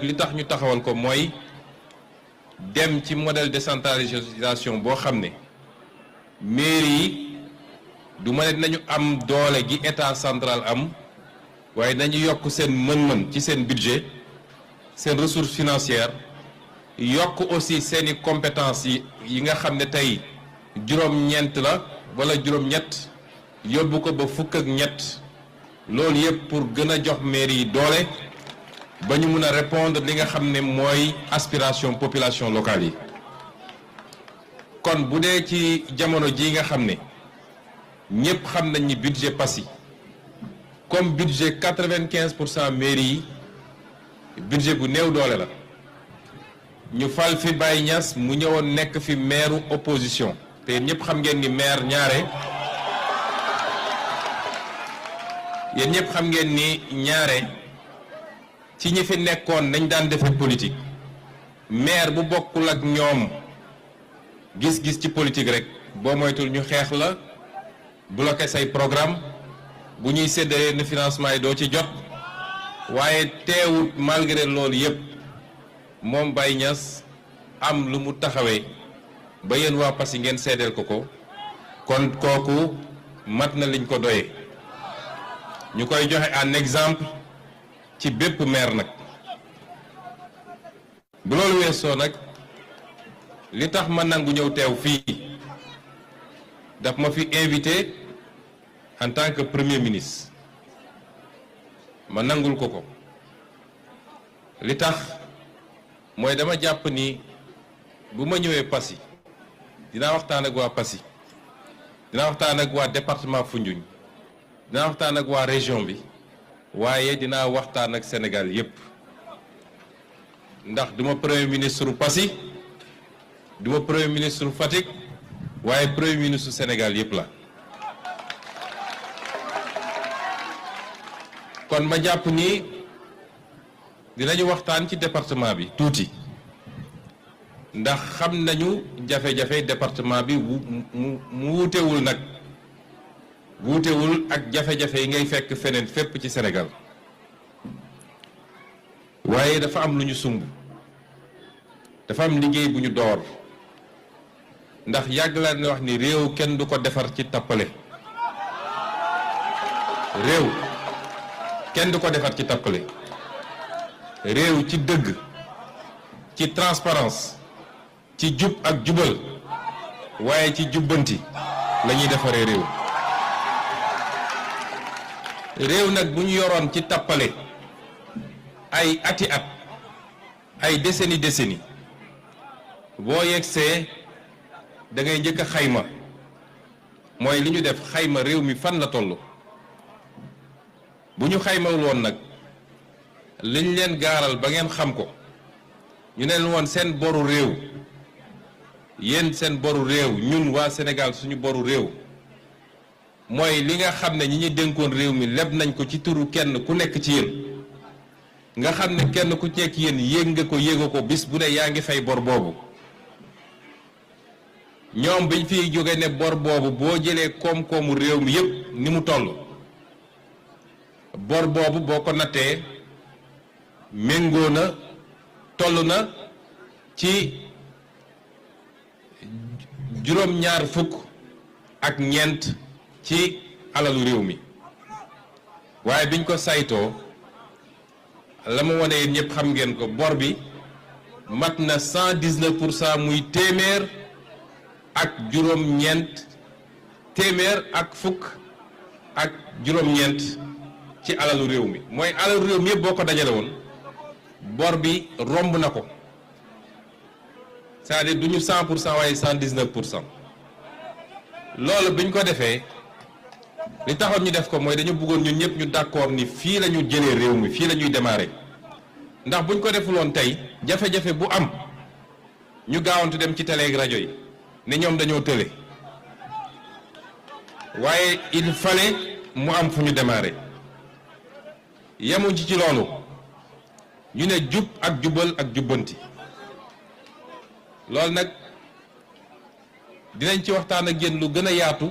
li tax ñu taxawal ko mooy dem ci modèle décentralisation boo xam ne mairie yi du ma ne dinañu am doole gi état central am waaye nañu yokk seen mën-mën ci seen budget seen ressource financière yokk aussi seeni compétence yi nga xam ne tey juróom-ñeent la wala juróom-ñett yóbbu ko ba fukk ak ñett loolu yëpp pour gën a jox mairie yi doole ba ñu mun a répondre li nga xam ne mooy aspiration population locale yi. kon bu dee ci jamono ji nga xam ne ñëpp xam nañ ni budget Passy comme budget 95% mairie yi budget bu néew doole la ñu fal fi Baye Niass mu ñëwoon nekk fi maire opposition te ñëpp xam ngeen ni maire ñaare yéen ñëpp xam ngeen ni ñaare ci ñi fi nekkoon nañ daan defee politique maire bu bokkul ak ñoom gis-gis ci politique rek boo moytul ñu xeex la bloqué say programme bu ñuy séddalee ne financement yi doo ci jot waaye teewut malgré loolu yëpp moom Baye Niass am lu mu taxawee ba yéen waa Passy ngeen seedeel ko ko kon kooku mat na liñ ko doyee ñu koy joxe en exemple ci bépp maire nag. bu loolu weesoo nag li tax ma nangu ñëw teew fii daf ma fi invité en tant que premier ministre ma nangul ko ko li tax mooy dama jàpp ni bu ma ñëwee Passy dinaa waxtaan ak waa Passy dinaa waxtaan ak waa département Foundiougne dinaa waxtaan ak waa région bi waaye dinaa waxtaan ak Sénégal yépp ndax duma premier ministre Passy duma premier ministre Fatick waaye premier ministre Sénégal yépp la kon ma jàpp ni dinañu waxtaan ci département bi tuuti ndax xam nañu jafe-jafe département bi mu wuutewul nag wuutewul ak jafe-jafe yi ngay fekk feneen fépp ci Sénégal waaye dafa am lu ñu sumb dafa am liggéey bu ñu door ndax yàgg laa ne wax ni réew kenn du ko defar ci tappale réew kenn du ko defar ci tappale réew ci dëgg ci transparence ci jub ak jubal waaye ci jubbanti la ñuy defaree réew réew nag bu ñu yoroon ci tappale ay ati at ay décennie boo yegsee da ngay njëkk a xayma mooy li ñu def xayma réew mi fan la toll bu ñu xaymawul woon nag liñ leen gaaral ba ngeen xam ko ñu ne leen woon seen boru réew yéen seen boru réew ñun waa Sénégal suñu boru réew mooy li nga xam ne ñi ñu dénkoon réew mi leb nañ ko ci turu kenn ku nekk ci yéen nga xam ne kenn ku nekk yéen yéeg nga ko yéega ko bis bu ne yaa ngi fay bor boobu ñoom biñ fiy jóge ne bor boobu boo jëlee koom-koomu réew mi yépp ni mu toll bor boobu boo ko nattee méngoo na toll na ci juróom-ñaar fukk ak ñeent ci alalu réew mi waaye biñ ko saytoo la ma wane yéen ñëpp xam ngeen ko bor bi mat na 119% muy téeméer ak juróom-ñeent téeméer ak fukk ak juróom-ñeent ci alalu réew mi mooy alalu réew mi yëpp boo ko dajale woon bor bi romb na ko c'est-à-dire du ñu 100% waaye 119%. loolu bi ñu ko defee li taxoon ñu def ko mooy dañu bëggoon ñun ñëpp ñu d'accord ni fii la ñu jëlee réew mi fii la ñuy démarrer ndax buñ ko defuloon tey jafe-jafe bu am ñu gaawantu dem ci télé ak rajo yi ne ñoom dañoo tële waaye il fallait mu am fu ñu démarrer yemuñ ci loolu ñu ne jub ak jubal ak jubbanti loolu nag dinañ ci waxtaan ak yéen lu gën a yaatu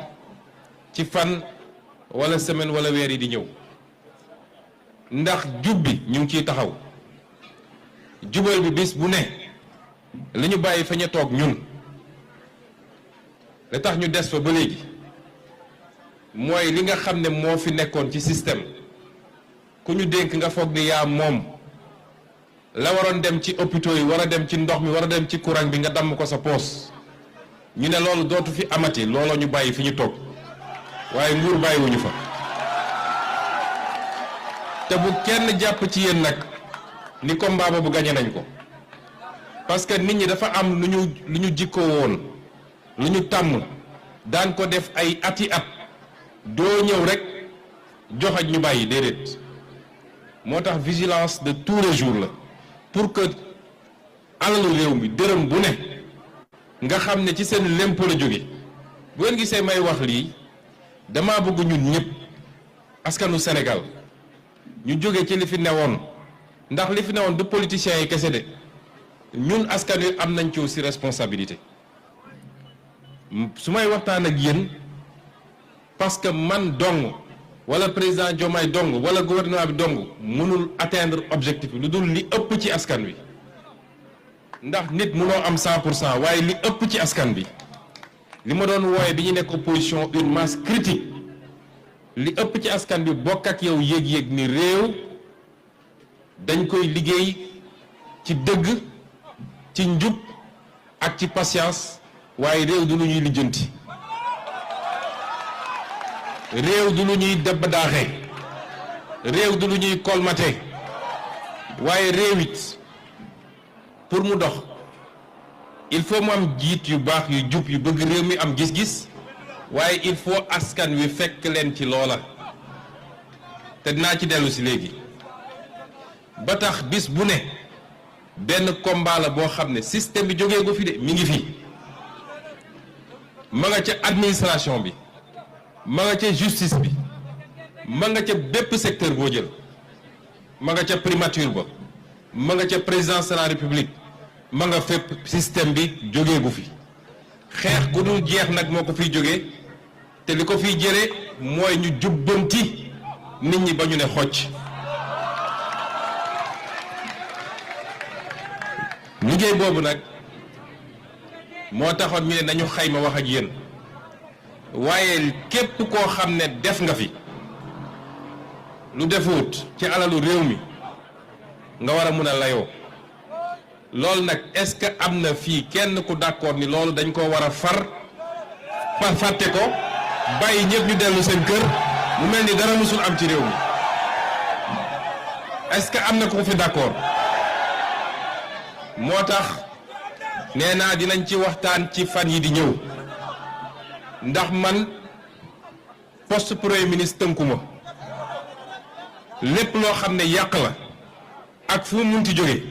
ci fan wala semaine wala weer yi di ñëw ndax jub bi ñu ngi ciy taxaw jubal bi bis bu ne li ñu bàyyi fa ñu toog ñun li tax ñu des fa ba léegi mooy li nga xam ne moo fi nekkoon ci système ku ñu dénk nga foog ni yaa moom la waroon dem ci hôpitaux yi war a dem ci ndox mi war a dem ci courant bi nga damm ko sa poos ñu ne loolu dootu fi amati looloo ñu bàyyi fi ñu toog waaye nguur bàyyiwuñu fa te bu kenn jàpp ci yéen nag ni combat boobu gañe nañ ko parce que nit ñi dafa am lu ñu jikkoo woon lu ñu tàmm daan ko def ay ati at doo ñëw rek joxaj ñu bàyyi déedéet moo tax vigilance de tous les jours la pour que alalu réew mi dërëm bu ne nga xam ne ci seen lempo la jóge bu ngeen gisee may wax lii dama bëgg ñun ñëpp askanu Sénégal ñu jóge ci li fi newoon ndax li fi newoon du politiciens yi kese de ñun askan wi am nañ ci aussi responsabilité su may waxtaan ak yéen parce que man dong wala président Diomaye dong wala gouvernement bi dong mënul atteindre objectif bi lu dul li ëpp ci askan wi ndax nit mënoo am 100% waaye li ëpp ci askan bi li ma doon wooye bi ñu nekk opposition une masse critique li ëpp ci askan bi bokk ak yow yéeg-yéeg ni réew dañ koy liggéey ci dëgg ci njub ak ci patience waaye réew du lu ñuy lijjanti réew du lu ñuy debb daaxe réew du lu ñuy kolmate waaye réew it pour mu dox il faut mu am jiit yu baax yu jub yu bëgg réew mi am gis-gis waaye il faut askan wi fekk leen ci loola te dinaa ci dellu si léegi ba tax bis bu ne benn combat la boo xam ne système bi jógee gu fi de mi ngi fi ma nga ca administration bi ma nga ca justice bi ma nga ca bépp secteur boo jël ma nga ca primature ba ma nga ca présidence de la république ma nga fépp système bi jógee gu fi xeex gu dul jeex nag moo ko fiy jógee te li ko fiy jëlee mooy ñu jubbanti nit ñi ba ñu ne xocc liggéey boobu nag moo taxoon ñu ne nañu xayma wax ak yéen waaye képp koo xam ne def nga fi lu defuut ci alalu réew mi nga war a mun a layoo loolu nag est-ce que am na fii kenn ku d'accord ni loolu dañ ko war a fàtte ko bàyyi ñëpp ñu dellu seen kër mu mel ni dara musul am ci réew mi est-ce que am na ko fi d'accord moo tax nee naa dinañ ci waxtaan ci fan yi di ñëw ndax man poste premier ministre tënkuma lépp loo xam ne yàq la ak fu mu munti jóge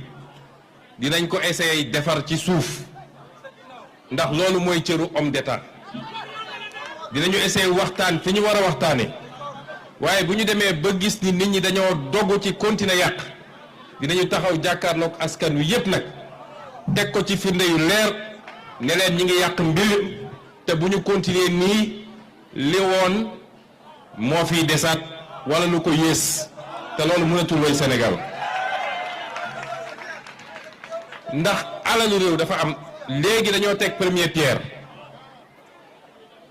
dinañ ko essayer defar ci suuf ndax loolu mooy cëru homme d'état dinañu essayer waxtaan fi ñu war a waxtaane waaye bu ñu demee ba gis ni nit ñi dañoo dogu ci continuer yàq dinañu taxaw jàkkaarloog askan wi yépp nag teg ko ci firnde yu leer ne leen ñi ngi yàq mbir te bu ñu continuer nii li woon moo fiy desaat wala lu ko yées te loolu mënatul way Sénégal ndax alalu réew dafa am léegi dañoo teg première pierre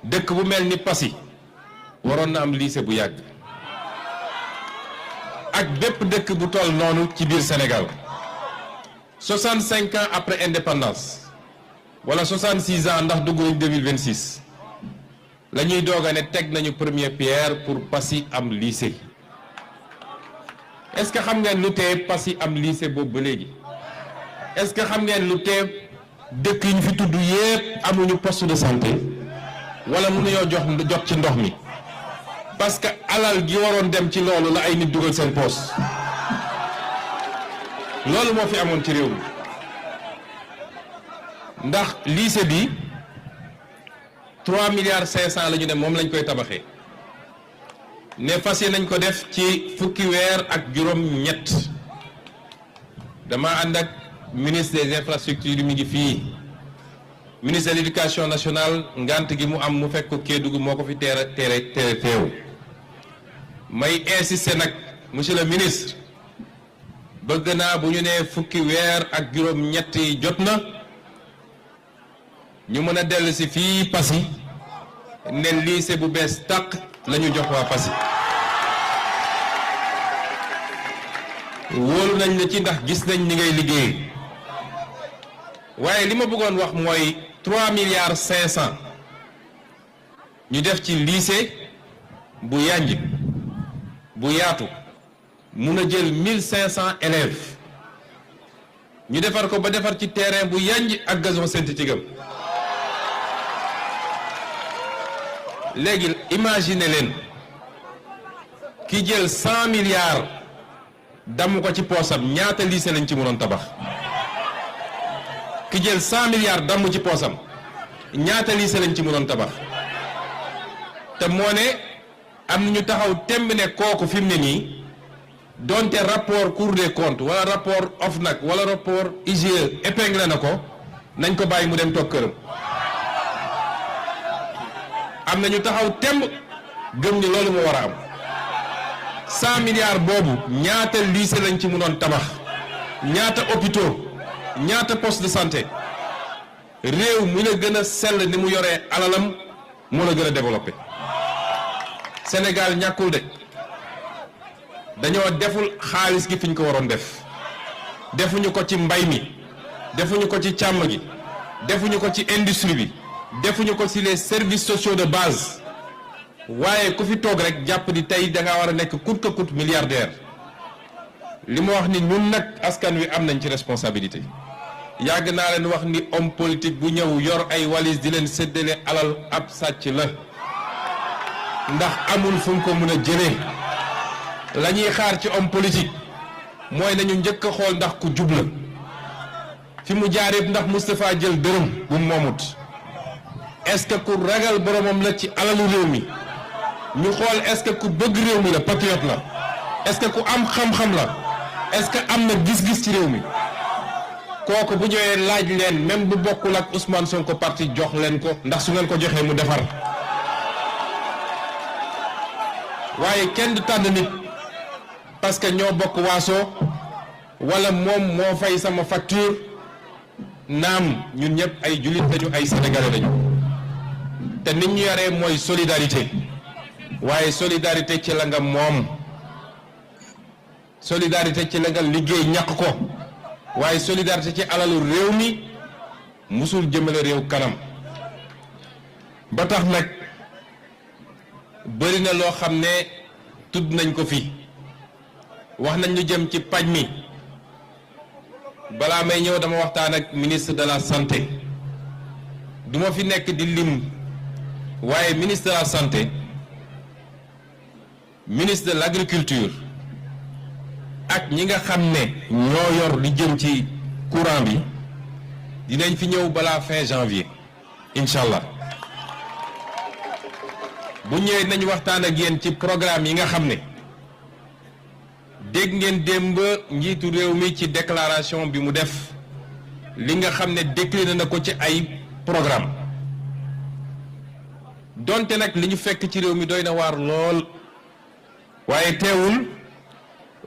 dëkk bu mel ni Passy waroon na am lycée bu yàgg ak bépp dëkk bu toll noonu ci biir Sénégal 65 ans après indépendance wala 66 ans ndax dugg nañ 2026 la ñuy doog a ne teg nañu première pierre pour Passy am lycée est-ce que xam ngeen lu tee Passy am lycée boobu ba léegi est-ce que xam ngeen lu tee dëkk yi ñu fi tudd yépp amuñu poste de santé wala mënuñoo jot ci ndox mi parce que alal gi waroon dem ci loolu la ay nit dugal seen poste loolu moo fi amoon ci réew mi ndax lycée bi 3 milliards 500 la ñu ne moom lañ koy tabaxee ne fas yéene nañ ko def ci fukki weer ak juróom-ñett dama ànd ak ministre des infrastructures yi mi ngi fii ministre de l'éducation nationale ngant gi mu am mu fekk ko Kédougou moo ko fi teew may insister nag monsieur le ministre bëgg naa bu ñu nee fukki weer ak juróom-ñett yi jot na ñu mën a dellu si fii Passy ne lycée bu bees tàq la ñu jox waa Passy wóolu nañ la ci ndax gis nañ ni ngay liggéey waaye li ma bëggoon wax mooy 3 milliards 500 ñu def ci lycée bu yanj bu yaatu mun a jël 1500 élèves ñu defar ko ba defar ci terrain bu yanj ak gazon synthétique am léegi imagine leen ki jël 100 milliards damm ko ci poosam ñaata lycée lañ ci mënoon tabax ki jël 100 milliards damm ci poosam ñaata lycée lañ ci mënoon tabax te moo ne am na ñu taxaw temb ne kooku fi mu ne nii donte rapport Cour des comptes wala rapport OFNAC wala rapport IGE épinglé na ko nañ ko bàyyi mu dem toog këram. am na ñu taxaw temb gëm ni loolu moo war a am 100 milliards boobu ñaata lycée lañ ci mënoon tabax ñaata hôpitaux ñaata poste de santé réew mi la gën a sell ni mu yoree alalam moo la gën a développé. Sénégal ñàkkul de dañoo deful xaalis gi fi ñu ko waroon def defuñu ko ci mbay mi defuñu ko ci càmm gi defuñu ko ci industrie bi defuñu ko ci les services sociaux de base waaye ku fi toog rek jàpp ni tey da ngaa war a nekk coûte que coûte milliardaire li ma wax ni ñun nag askan wi am nañ ci responsabilité yàgg naa leen wax ni homme politique bu ñëw yor ay walis di leen séddale alal ab sàcc la ndax amul fu mu ko mën a jëlee la ñuy xaar ci homme politique mooy nañu njëkk a xool ndax ku jub la fi mu jaar yëpp ndax Moustapha jël dërëm bu mu moomut est-ce que ku ragal boromam la ci alalu réew mi ñu xool est-ce que ku bëgg réew mi la patriote la est-ce que ku am xam-xam la est-ce que am na gis-gis ci réew mi kooku bu ñëwee laaj leen même bu bokkul ak Ousmane Sonko parti jox leen ko ndax su ngeen ko joxee mu defar waaye kenn du tànn nit parce que ñoo bokk waaso wala moom moo fay sama facture naam ñun ñëpp ay jullit lañu ay sénégalais lañu te nit ñu yaree mooy solidarité waaye solidarité ci la nga moom solidarité ci la nga liggéey ñàkk ko waaye solidarité ci alalu réew mi musul jëmale réew kanam ba tax nag bëri na loo xam ne tudd nañ ko fi wax nañ ñu jëm ci paj mi balaa may ñëw dama waxtaan ak ministre de la santé duma fi nekk di lim waaye ministre de la santé ministre de l'agriculture ak ñi nga xam ne ñoo yor li jëm ci courant bi dinañ fi ñëw balaa fin janvier incha allah bu ñëwee nañu waxtaan ak yéen ci programme yi nga xam ne dégg ngeen démb njiitu réew mi ci déclaration bi mu def li nga xam ne décliné na ko ci ay programme donte nag li ñu fekk ci réew mi doy na waar lool waaye teewul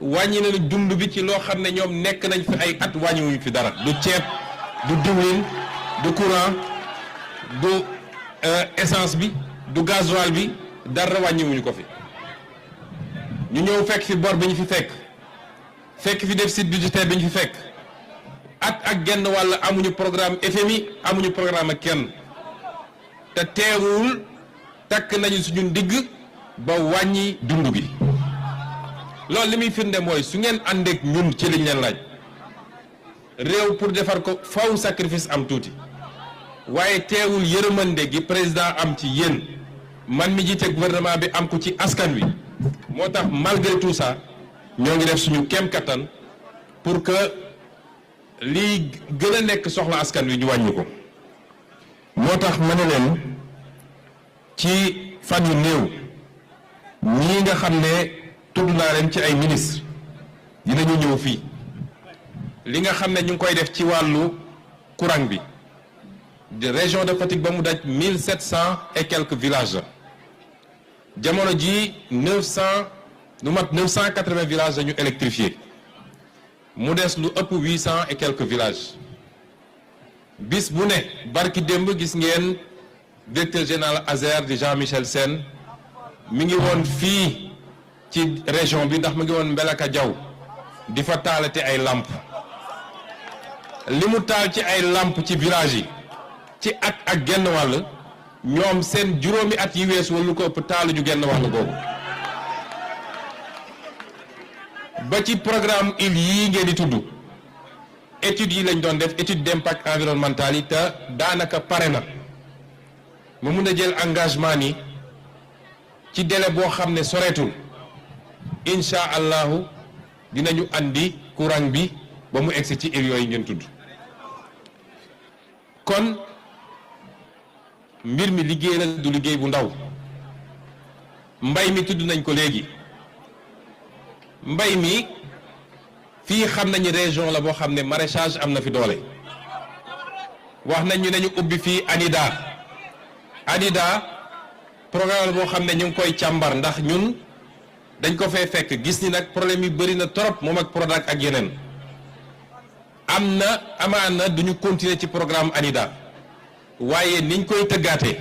wàññi nañu dund bi ci loo xam ne ñoom nekk nañ fi ay at wàññiwuñu fi dara du ceeb du diwlin du courant du essence bi du gasoil bi dara wàññiwuñu ko fi ñu ñëw fekk fi bor bi ñu fi fekk fi déficit budgétaire bi ñu fi fekk ak genn wàll amuñu programme FMI amuñu programme ak kenn te teewul takk nañu suñu ndigg ba wàññi dund gi loolu li muy firnde mooy su ngeen àndeek ñun ci liñ leen laaj réew pour defar ko faw sacrifice am tuuti waaye teewul yërëmande gi président am ci yéen man mi jiite gouvernement bi am ko ci askan wi moo tax malgré tout ça ñoo ngi def suñu kéem kattan pour que lii gën a nekk soxla askan wi ñu wàññi ko moo tax ma ne leen ci fan yu néew ñii nga xam ne tudd naa leen ci ay ministre dinañu ñëw fii li nga xam ne ñu ngi koy def ci wàllu courant bi de région de Fatick ba mu daj 1700 et quelques villages jamono ji 980 villages dañu électrifié mu des lu ëpp 800 et quelques villages bis bu ne barki démb gis ngeen directeur général ASER di Jean-Michel Sène mi ngi woon fii ci région bi ndax mu ngi woon Mbelaka Diaw di fa taalate ay làmp li mu taal ci ay làmp ci village yi ci at ak genn wàll ñoom seen juróomi at yi weesu wala lu ko ëpp taalu ju genn wàll boobu ba ci programme île yii ngeen di tudd études yi lañ doon def étude d'impact environnemental yi te daanaka pare na mu mun a jël engagement ni ci délai boo xam ne soreetul incha allahu dinañu andi courant bi ba mu egsi ci île yooyu ngeen tudd kon mbir mi liggéey la du liggéey bu ndaw mbay mi tudd nañ ko léegi mbay mi fii xam nañu région la boo xam ne maraîchage am na fi doole wax nañ ñu ne ñu ubbi fii ANIDA programme boo xam ne ñu ngi koy càmbar ndax ñun dañ ko fay fekk gis ni nag problème yi bëri na trop moom ak Prodac ak yeneen am na amaana duñu continuer ci programme ANIDA waaye niñ koy tëggaatee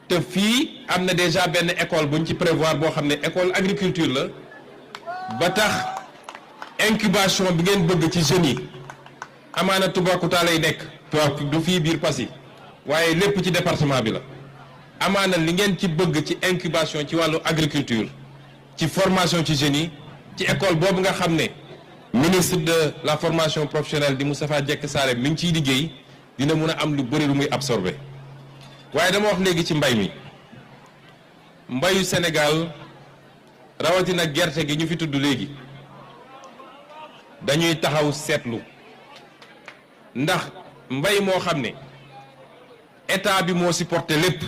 te fii am na déjà benn école buñ ci prévoir boo xam ne école agriculture la ba tax incubation bi ngeen bëgg ci jeunes yi amaana Toubacouta lay nekk du fii biir Passy waaye lépp ci département bi la amaana li ngeen ci bëgg ci incubation ci wàllu agriculture ci formation ci jeunes yi ci école boobu nga xam ne ministre de la formation professionnelle di Moustapha Diek Sarré mi ngi ciy liggéey dina mun a am lu bëri lu muy absorbé waaye dama wax léegi ci mbay mi mbayu Sénégal rawatina gerte gi ñu fi tudd léegi dañuy taxaw seetlu ndax mbay moo xam ne état bi moo supporté lépp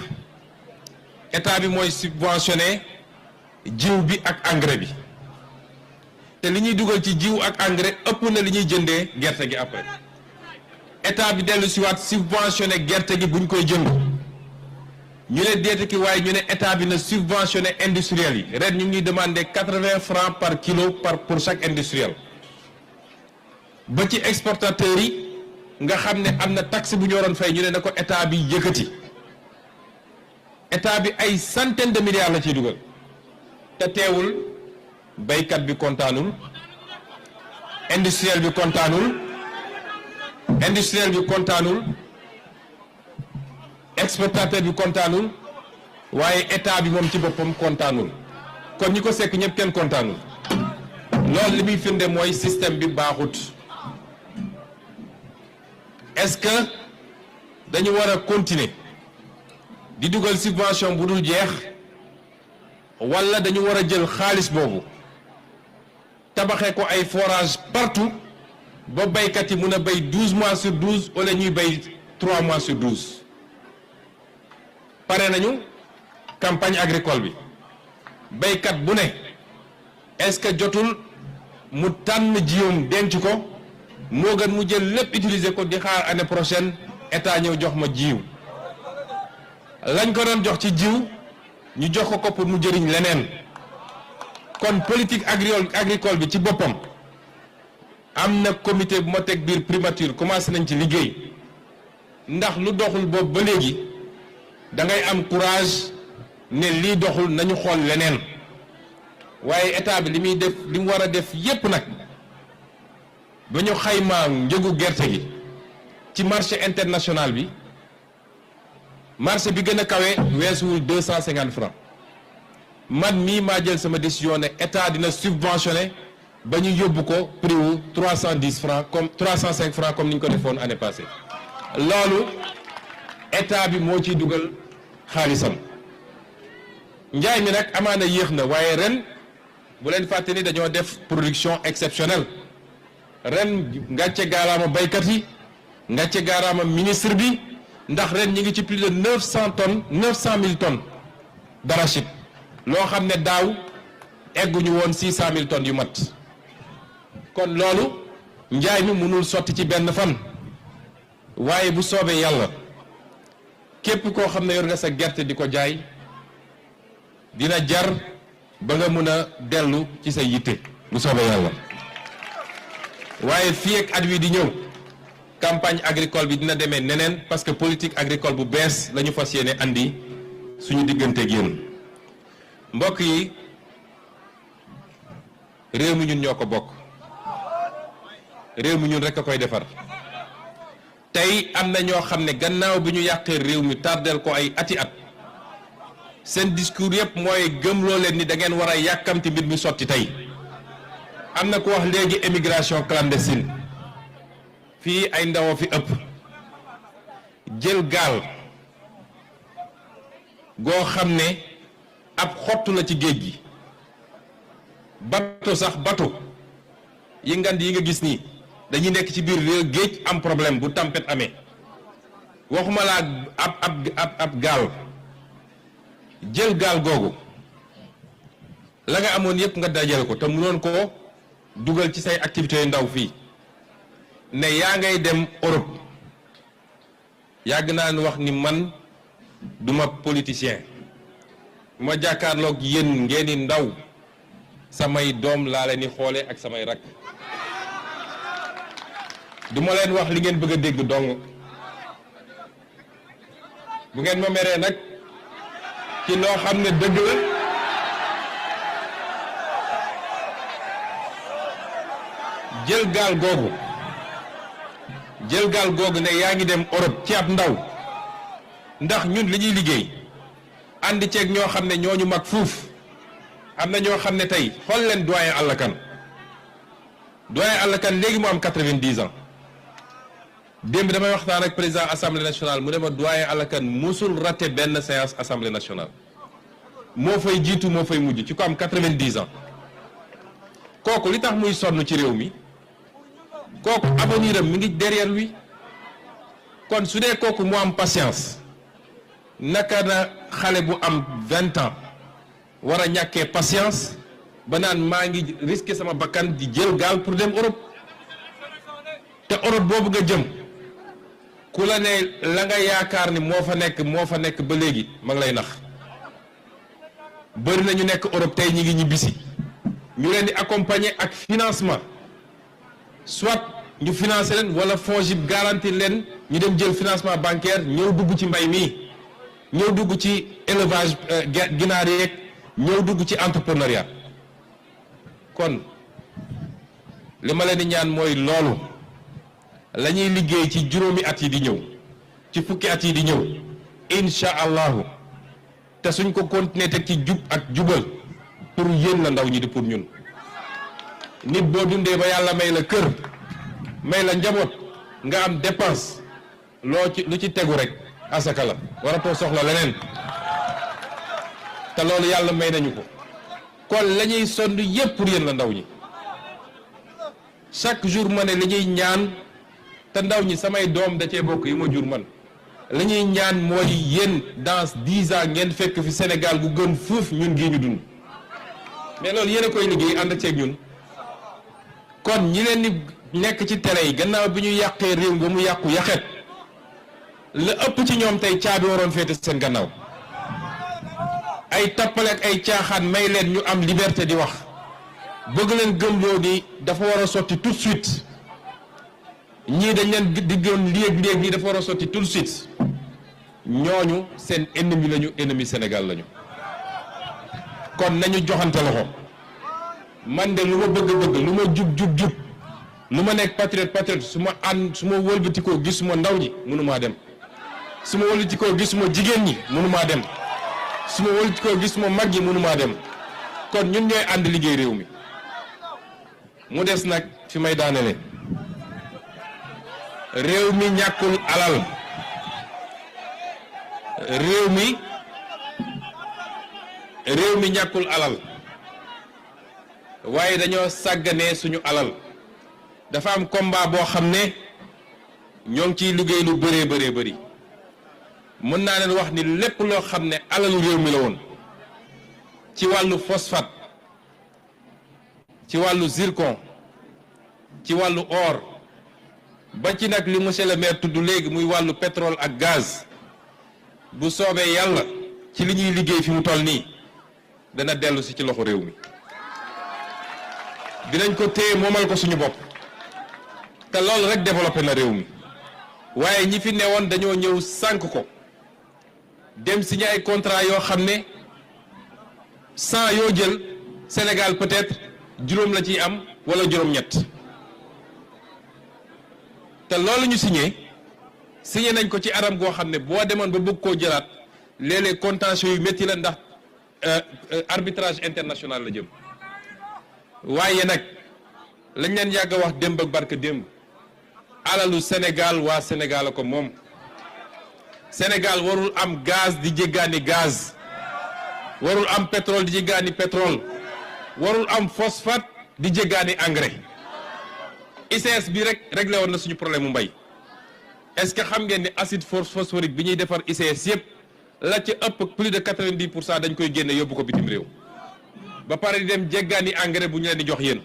état bi mooy subventionné jiw bi ak engrais bi te li ñuy dugal ci jiw ak engrais ëpp na li ñuy jëndee gerte gi après état bi dellu si waat subventionné gerte gi buñ koy jënd ñu ne déete ki waaye ñu ne état bi na subventionné industriel yi ren ñu ngi demandé 80 francs par kilo pour chaque industriel ba ci exportateurs yi nga xam ne am na taxe bu ñu waroon fay ñu ne na ko état bi yëkkati état bi ay centaine de milliards la ciy dugal te teewul baykat bi kontaanul industriel bi kontaanul exportateur bi kontaanul waaye état bi moom ci boppam kontaanul kon ñi ko sekk ñëpp kenn kontaanul loolu li muy firnde mooy système bi baaxut est-ce que dañu war a continuer di dugal subvention bu dul jeex walla dañu war a jël xaalis boobu tabaxee ko ay forage partout ba baykat yi mun a bay 12 mois sur 12 walla ñuy bay 3 mois sur 12 pare nañu campagne agricole bi baykat bu ne est-ce que jotul mu tànn jiwam denc ko moo gën mu jël lépp utiliser ko di xaar année prochaine état ñëw jox ma jiw lañ ko doon jox ci jiw ñu jox ko pour mu jëriñ leneen kon politique agricole bi ci boppam am na comité bu ma teg biir primature commencé nañ ci liggéey ndax lu doxul boobu ba léegi da ngay am courage ne lii doxul nañu xool leneen waaye état bi li muy def li mu war a def yépp nag ba ñu xaymaa njëgu gerte gi ci marché international bi marché bi gën a kawe weesuwul 250 francs man mii maa jël sama décision ne état dina subventionné ba ñu yóbbu ko prix wu 310 francs comme 305 francs comme ni ñu ko defoon année passée loolu état bi moo ciy dugal xaalisam njaay mi nag amaana yéex na waaye ren bu leen fàtte ni dañoo def production exceptionnelle ren ngàcce gaaraama baykat yi ngàcce gaaraama ministre bi ndax ren ñi ngi ci plus de 900 tonnes 900 000 tonnes d'arachide loo xam ne daaw egguñu woon 600 000 tonnes yu mat kon loolu njaay mi mënul sotti ci benn fan waaye bu soobee yàlla képp koo xam ne yor nga sa gerte di ko jaay dina jar ba nga mën a dellu ci sa yitte bu soobee yàlla waaye fii ak at wi di ñëw campagne agricole bi dina demee neneen parce que politique agricole bu bees la ñu fas yéene andi suñu diggante ak yéen mbokk yi réew mi ñun ñoo ko bokk réew mi ñun rek a koy defar tey am na ñoo xam ne gannaaw bi ñu yàqee réew mi tardeel ko ay ati at seen discours yëpp mooy gëmloo leen ni da ngeen war a yàkkamti mbir mi sotti tey am na ko wax léegi émigration clandestine fii ay ndaw fi ëpp jël gaal goo xam ne ab xottu la ci géej gi bato sax bato yi ngand yi nga gis nii dañuy nekk ci biir réew géej am problème bu tempête amee waxuma laa ab gaal jël gaal googu la nga amoon yëpp nga dajale ko te mënoon ko dugal ci say activités yu ndaw fii ne yaa ngay dem Europe yàgg naa ne wax ni man duma politicien ma jàkkaarloog yéen ngeen i ndaw samay doom laa leen di xoole ak samay rak duma leen wax li ngeen bëgg a dégg dong bu ngeen ma meree nag ci loo xam ne dëgg la jël gaal googu ne yaa ngi dem Europe ci ab ndaw ndax ñun li ñuy liggéey ànd ceeg ñoo xam ne ñooñu mag fuuf am na ñoo xam ne tey xool leen doyen Alla Kane léegi mu am 90 ans démb damay waxtaan ak président assemblée nationale mu ne ma doyen Alla Kane musul raté benn séance assemblée nationale moo fay jiitu moo fay mujj ci ko am 90 ans kooku li tax muy sonn ci réew mi kooku avenir am mi ngi derrière lui kon su dee kooku mu am patience naka na xale bu am 20 ans war a ñàkkee patience ba naan maa ngi risqué sama bakkan di jël gaal pour dem Europe te Europe boobu nga jëm ku la ne la nga yaakaar ni moo fa nekk ba léegi ma ngi lay nax bëri na ñu nekk Europe tey ñi ngi ñibbisi ñu leen di accompagner ak financement soit ñu financer leen wala FONGIP garantir leen ñu dem jël financement bancaire ñëw dugg ci mbay mi ñëw dugg ci élevage ginaar yeeg ñëw dugg ci entrepreneuriat kon li ma leen di ñaan mooy loolu la ñuy liggéey ci juróomi at yi di ñëw ci fukki at yi di ñëw incha allahu te suñ ko continuer teg ci jub ak jubal pour yéen la ndaw ñi di pour ñun nit boo dundee ba yàlla may la kër may la njaboot nga am dépense lu ci tegu rek asaka la waratoo soxla leneen te loolu yàlla may nañu ko kon la ñuy sonn yépp pour yéen la ndaw ñi chaque jour ma ne li ñuy ñaan te ndaw ñi samay doom da cee bokk yi ma jur man la ñuy ñaan mooy yéen dans 10 ans ngeen fekk fi Sénégal gu gën fuuf ñun gii ñu dund mais loolu yéen a koy liggéey ànd ceeg ñun kon ñi leen di nekk ci télé yi gannaaw bi ñu yàqee réew ba mu yàqu yaxet la ëpp ci ñoom tey caabi waroon féete seen gannaaw ay tappale ak ay caaxaan may leen ñu am liberté di wax bëgg leen gëmloo ni dafa war a sotti tout de suite ñii dañ leen diggoon léeg-léeg nii dafa war a sotti tout de suite ñooñu seen ennemi lañu ennemi Sénégal lañu kon nañu joxante loxo man de lu ma bëgg lu ma jub lu ma nekk patriote su ma wëlbatikoo gisuma ndaw ñi mënumaa dem su ma wëlbatikoo gisuma jigéen ñi mënumaa dem su ma wëlbatikoo gisuma mag ñi mënumaa dem kon ñun ñooy ànd liggéey réew mi mu des nag fi may daanele réew mi ñàkkul alal réew mi ñàkkul alal waaye dañoo sàgganee suñu alal dafa am combat boo xam ne ñoo ngi ciy liggéey lu bëree bëri mën naa leen wax ni lépp loo xam ne alalu réew mi la woon ci wàllu phosphate ci wàllu zircon ci wàllu or ba ci nag li monsieur le maire tudd léegi muy wàllu pétrole ak gaz bu soobee yàlla ci li ñuy liggéey fi mu toll nii dana dellu si ci loxo réew mi dinañ ko téye moomal ko suñu bopp te loolu rek développé na réew mi waaye ñi fi newoon dañoo ñëw sànk ko dem signé ay contrat yoo xam ne 100 yoo jël Sénégal peut-être juróom la ciy am wala juróom-ñett te loolu ñu signé nañ ko ci anam goo xam ne boo demoon ba bëgg koo jëlaat léeg-léeg contentieux yu métti la ndax arbitrage international la jëm waaye nag lañ leen yàgg a wax démb ak barke démb alalu Sénégal waa Sénégal ko moom Sénégal warul am gaz di jéggaani gaz warul am pétrole di jéggaani pétrole warul am phosphate di jéggaani engrais ICS bi rek réglé woon na suñu problème mu mbay est-ce que xam ngeen ni acide phosphorique bi ñuy defar ICS yëpp la ca ëpp plus de 90% dañ koy génne yóbbu ko bitim réew ba pare di dem jéggaani engrais bu ñu leen di jox yéen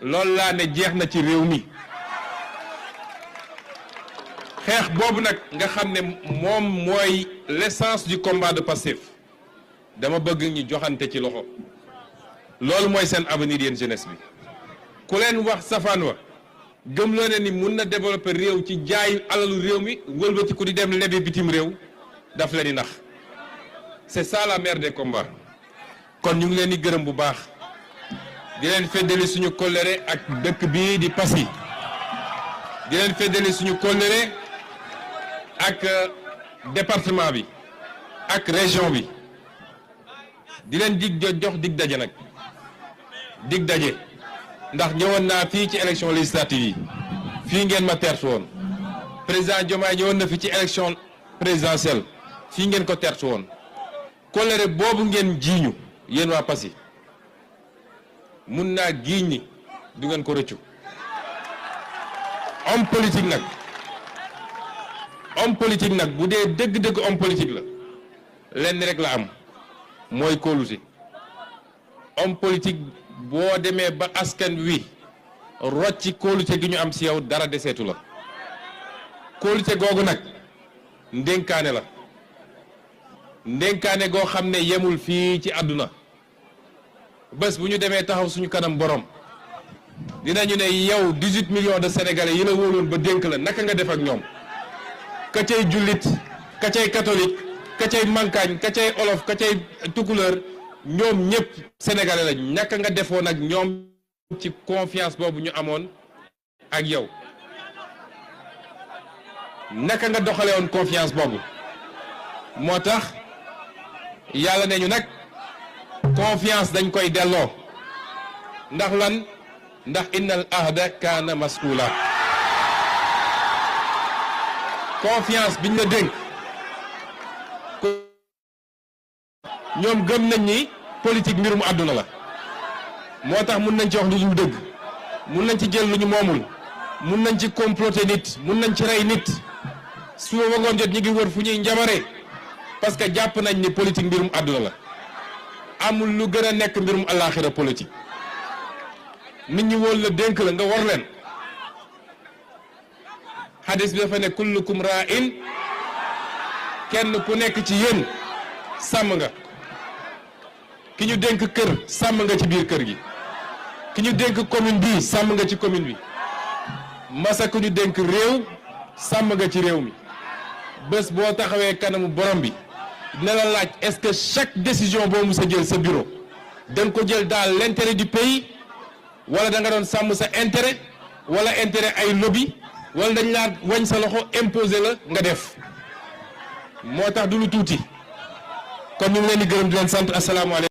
loolu laa ne jeex na ci réew mi xeex boobu nag nga xam ne moom mooy l'essence du combat de Pastef dama bëgg ñu joxante ci loxo loolu mooy seen avenir yéen jeunesse bi ku leen wax safaan wa gëm loo ne ni mun na développer réew ci jaay alalu réew mi wëlbati ku di dem lebi bitim réew daf leen di nax c'est ça la mère des combats kon ñu ngi leen di gërëm bu baax di leen feddali suñu kóllëre ak dëkk bii di Passy di leen feddali suñu kóllëre ak département bi ak région bi di leen jox dig daje nag dig daje ndax ñëwoon naa fii ci élection législative yi fii ngeen ma tertu woon président Diomaye ñëwoon na fi ci élection présidentielle fii ngeen ko tertu woon kóllëre boobu ngeen jiiñu yéen waa Passy mun naa giiñ ni du ngeen ko rëccu homme politique nag bu dee dëgg-dëgg homme politique la lenn rek la am mooy kóolute homme politique boo demee ba askan wi rocci kóolute gi ñu am si yow dara deseetu la kóolute googu nag ndénkaane la ndénkaane goo xam ne yemul fii ci àdduna bés bu ñu demee taxaw suñu kanam borom dinañu ne yow 18 millions de sénégalais yi la wóoloon ba dénk la naka nga def ak ñoom ka cay jullit ka cay catholique ka cay mankaañ ka cay olof ka cay tukuleur ñoom ñëpp sénégalais lañ naka nga defoon ak ñoom ci confiance boobu ñu amoon ak yow naka nga doxale woon confiance boobu moo tax yàlla ne ñu nag confiance dañ koy delloo ndax lan ndax innal ahda kaana mas'uula confiance biñ la dénk ñoom gëm nañ ni politique mbirum àdduna la moo tax mun nañ ci wax lu dul dëgg mun nañ ci jël lu ñu moomul mun nañ ci comploter nit mun nañ ci rey nit suba ba ngoon jot ñi ngi wër fu ñuy njamare parce que jàpp nañ ni politique mbirum àdduna la amul lu gën a nekk mbirum àllaaxira politique nit ñi wóol la dénk la nga war leen hadis bi dafa ne kullukum raa'in kenn ku nekk ci yéen sàmm nga ki ñu dénk kër sàmm nga ci biir kër gi ki ñu dénk commune bi sàmm nga ci commune bi masa ku ñu dénk réew sàmm nga ci réew mi bés boo taxawee kanamu borom bi dina la laaj est-ce que chaque décision boo mus a jël sa bureau da nga ko jël dans l'intérêt du pays wala da nga doon sàmm sa intérêt wala intérêt ay lobby wala dañ laa wañ sa loxo imposer la nga def moo tax du lu tuuti kon ñu ngi leen di gërëm di leen sant asalaamaaleykum